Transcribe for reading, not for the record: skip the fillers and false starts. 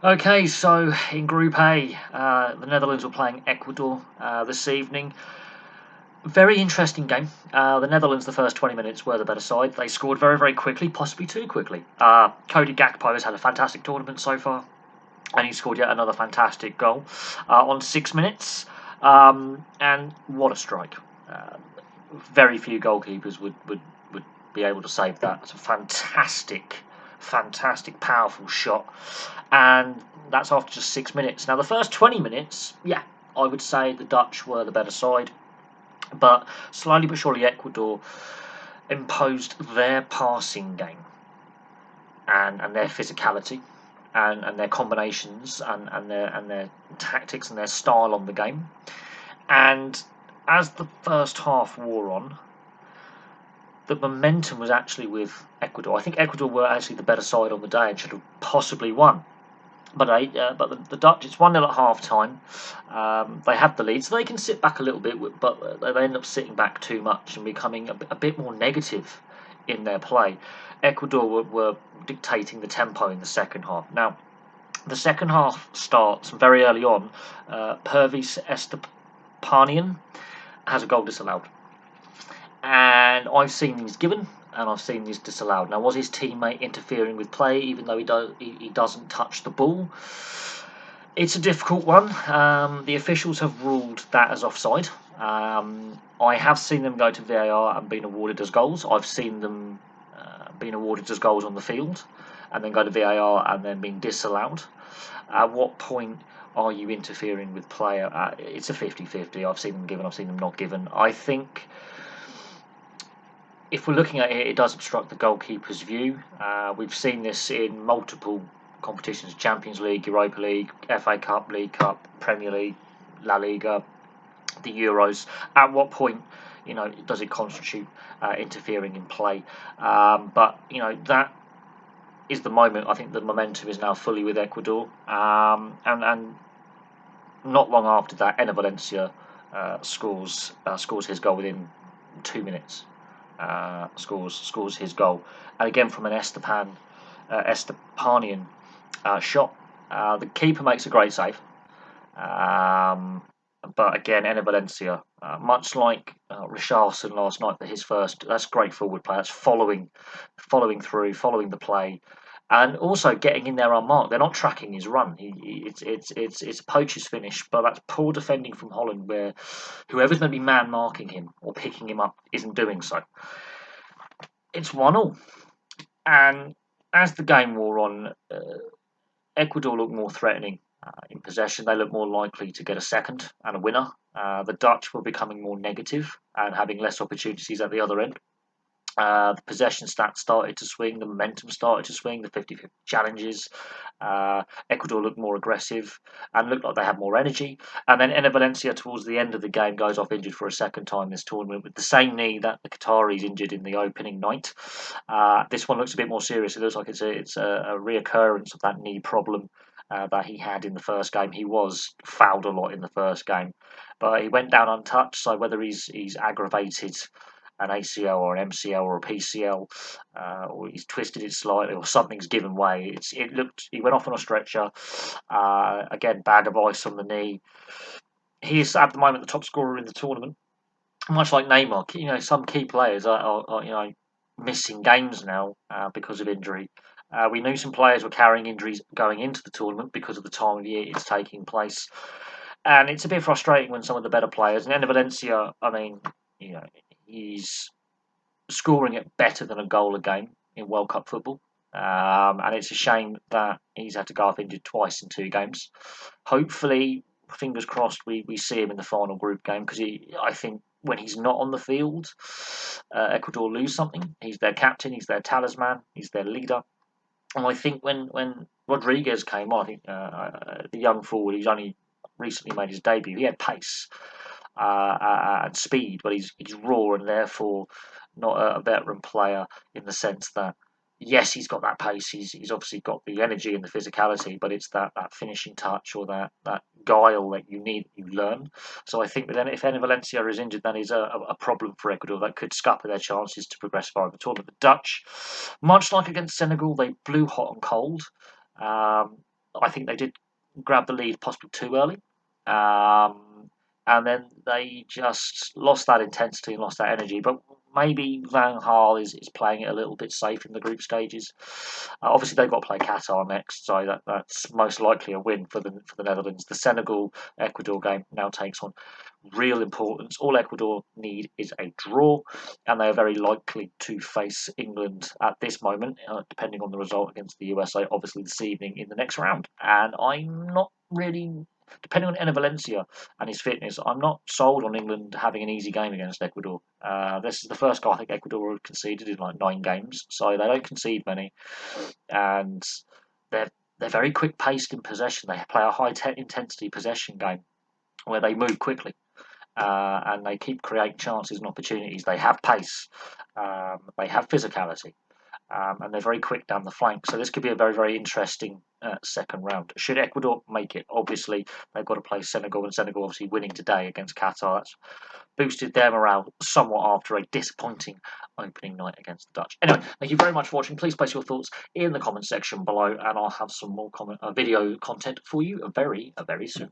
Okay, so in Group A, the Netherlands were playing Ecuador this evening. Very interesting game. The Netherlands, the first 20 minutes, were the better side. They scored very, very quickly, possibly too quickly. Cody Gakpo has had a fantastic tournament so far, and he scored yet another fantastic goal on 6 minutes. And what a strike! Uh, Very few goalkeepers would be able to save that. It's a fantastic, powerful shot, and that's after just 6 minutes. Now, the first 20 minutes, yeah, I would say the Dutch were the better side, but slowly but surely Ecuador imposed their passing game and their physicality and their combinations and their tactics and their style on the game. And as the first half wore on, the momentum was actually with Ecuador. I think Ecuador were actually the better side on the day and should have possibly won. But the Dutch, it's 1-0 at half time. They have the lead, so they can sit back a little bit, but they end up sitting back too much and becoming a bit more negative in their play. Ecuador were dictating the tempo in the second half. Now, the second half starts very early on. Pervis Estepanian has a goal disallowed, and I've seen these given and I've seen these disallowed. Now, was his teammate interfering with play, even though he doesn't touch the ball? It's a difficult one. The officials have ruled that as offside. I have seen them go to VAR and been awarded as goals. I've seen them being awarded as goals on the field and then go to VAR and then being disallowed. At what point are you interfering with play? It's a 50-50. I've seen them given, I've seen them not given. I think if we're looking at it, it does obstruct the goalkeeper's view. We've seen this in multiple competitions: Champions League, Europa League, FA Cup, League Cup, Premier League, La Liga, the Euros. At what point, does it constitute interfering in play? But that is the moment. I think the momentum is now fully with Ecuador, and not long after that, Enner Valencia scores his goal within 2 minutes. Scores his goal, and again from an Estepanian shot. The keeper makes a great save, but again, Enner Valencia, much like Richarlison last night for his first, that's great forward play. That's following through, following the play, and also getting in there unmarked. They're not tracking his run. It's a poacher's finish, but that's poor defending from Holland, where whoever's going to be man marking him or picking him up isn't doing so. It's 1-1, and as the game wore on, Ecuador looked more threatening in possession. They looked more likely to get a second and a winner. The Dutch were becoming more negative and having less opportunities at the other end. The possession stats started to swing, the momentum started to swing, the 50-50 challenges. Ecuador looked more aggressive and looked like they had more energy. And then Enner Valencia, towards the end of the game, goes off injured for a second time this tournament with the same knee that the Qataris injured in the opening night. This one looks a bit more serious. It looks like it's a reoccurrence of that knee problem that he had in the first game. He was fouled a lot in the first game, but he went down untouched. So whether he's aggravated an ACL or an MCL or a PCL, or he's twisted it slightly, or something's given way. He went off on a stretcher. Again, bag of ice on the knee. He is at the moment the top scorer in the tournament. Much like Neymar, some key players are missing games now because of injury. We knew some players were carrying injuries going into the tournament because of the time of year it's taking place, and it's a bit frustrating when some of the better players, and Enner Valencia, he's scoring it better than a goal a game in World Cup football. And it's a shame that he's had to go off injured twice in 2 games. Hopefully, fingers crossed, we see him in the final group game, because I think when he's not on the field, Ecuador lose something. He's their captain, he's their talisman, he's their leader. And I think when Rodriguez came on, I think the young forward, who's only recently made his debut, he had pace and speed, but he's raw and therefore not a veteran player in the sense that, yes, he's got that pace, he's obviously got the energy and the physicality, but it's that finishing touch or that guile that you learn. So I think that if Enner Valencia is injured, that is a problem for Ecuador that could scupper their chances to progress far in the tournament. The Dutch, much like against Senegal, they blew hot and cold. I think they did grab the lead possibly too early. And then they just lost that intensity and lost that energy. But maybe Van Gaal is playing it a little bit safe in the group stages. Obviously, they've got to play Qatar next, so that's most likely a win for the Netherlands. The Senegal Ecuador game now takes on real importance. All Ecuador need is a draw, and they are very likely to face England at this moment, depending on the result against the USA, obviously this evening in the next round. And I'm not really, depending on Enner Valencia and his fitness, I'm not sold on England having an easy game against Ecuador. This is the first goal I think Ecuador have conceded in like 9 games, so they don't concede many, and they're they're very quick paced in possession. They play a high intensity possession game where they move quickly. And they keep creating chances and opportunities. They have pace, they have physicality, and they're very quick down the flank. So this could be a very, very interesting second round. Should Ecuador make it, obviously they've got to play Senegal, and Senegal obviously winning today against Qatar. That's boosted their morale somewhat after a disappointing opening night against the Dutch. Anyway, thank you very much for watching. Please place your thoughts in the comment section below, and I'll have some more video content for you very, very soon.